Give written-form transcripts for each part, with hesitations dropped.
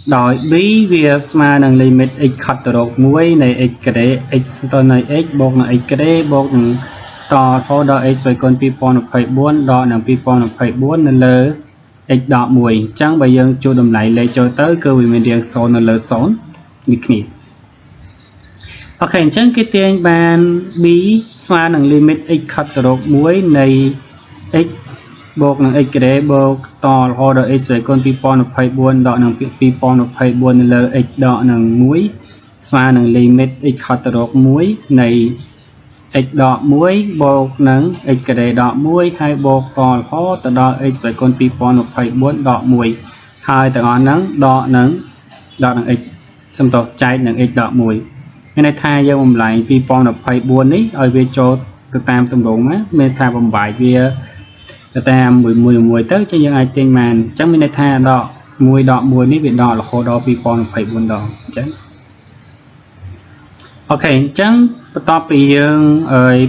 đòi bí việc mà nâng limit x khát được muối này x cái đấy x to này x bột này x cái đấy bột to thôi đó x với con pi pon phải 4 đó là pi pon phải 4 nên lơ x đọ mùi chẳng bây giờ cho đầm lại lấy cho tới cơ vì mình điền số nó lơ số như này ok chẳng cái tiền bàn bí mà nâng limit x khát được muối này x bột này x cái đấy bột to thôi đó x với con pi pon phải 4 đó là pi pon phải 4 nên lơ x đó là muối mà nâng limit x khát được muối này x đọ muối bột nâng x cái đấy đọ muối hai bột to khó từ đó x với con pi pon phải 4 đọ muối hai từ đó nâng đọ nâng x xong rồi chạy nâng x đọ muối cái này thay cho mình lại pi pon phải 4 ấy ở về cho từ tam tầm độ á mình thay bằng bài về từ tam mùi tới cho những ai tên màn chắc mình thay đọ muối ní bị đọ là khô đọ pi pon phải 4 đọ chắc ok chẳngต่อไปយើង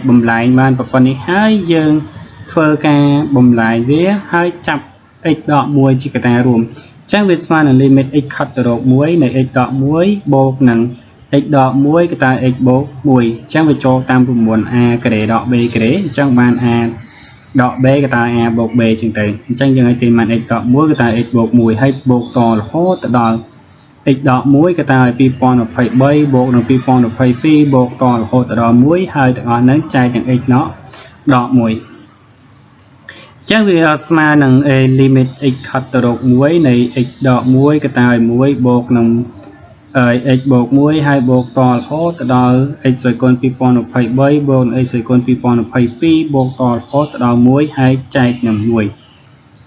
បំលែងបានប្រព័ន្ធនេះហើយយើងធ្វើការបំលែងវាហើយចាប់ x ដក 1 ជាកតារួមអញ្ចឹងវាស្មើនឹង limit x ខិតទៅរក 1 នៃ x ដក 1 បូកនឹង x ដក 1 កតា x បូក 1 អញ្ចឹងវាចូលតាមប្រព័ន្ធ a ក្រេដក b ក្រេអញ្ចឹងបាន a ដក b កតា a បូក b អញ្ចឹងទៅអញ្ចឹងយើងឲ្យទីបាន x ដក 1 កតា x បូក 1 ហើយបូកតរហូតទៅដល់x ដក 1 cái ta 2023 บวกនឹង2022បូកតរហូតដល់ 1 ហើយទាំងអស់ហ្នឹងចែកទាំង x ណោះដក 1 អញ្ចឹងវាស្មើនឹង limit x ខិតទៅរក 1 នៃ x ដក 1 cái ta 1 បូកនឹង x បូក 1 ហើយបូកតរហូតដល់ x ស្វ័យគុណ2023បូកនឹង x ស្វ័យគុណ2022បូកតរហូតដល់ 1 ហើយចែកនឹង 1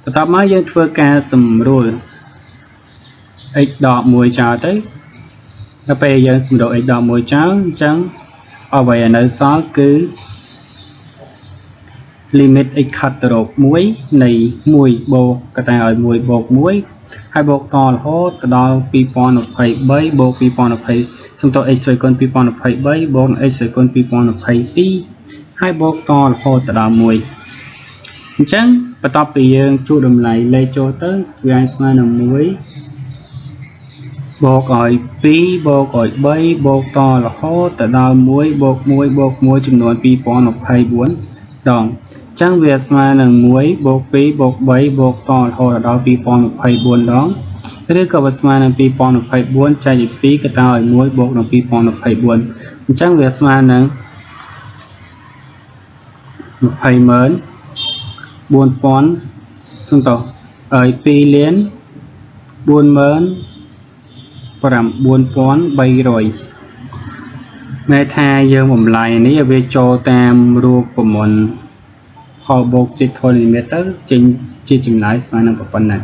បន្ទាប់មកយើងធ្វើការសម្រួលx ដក 1 ចោលទៅដល់ពេលយើងសម្រួល x ដក 1 ចោលអញ្ចឹងអ្វីនៅសល់គឺ limit x ខិតទៅរក 1 នៃ 1 បូកកតាឲ្យ 1 បូក 1 ហើយបូកតរហូតទៅដល់ 2023 បូក 2020 សំទោស x ស្វ័យគុណ2023 បូក x ស្វ័យគុណ2022 ហើយបូកតរហូតទៅដល់ 1 អញ្ចឹងបន្ទាប់ពីយើងជួសតម្លៃលេខចូលទៅវាអាចស្មើនឹង 1 បូកឲ្យ 2 បូកឲ្យ 3 បូកតរហូតទៅដល់ 1 បូក 1 បូក 1 ចំនួន 2024 ដង ចឹងវាស្មើនឹង 1 បូក 2 បូក 3 បូកតរហូតដល់ 2024 ដង ឬក៏វាស្មើនឹង 2024 ចែកពី2ក៏តឲ្យ 1 បូកនឹង 2024 អញ្ចឹងវាស្មើនឹង 20,000,000 សំទោសឲ្យ 2 លាន 49,300 មេថាយើងបំលែងនេះវាចូលតាមរូបមន្តផលបូក limit ទៅចេញជាចម្លើយស្មើនឹងប៉ុណ្ណា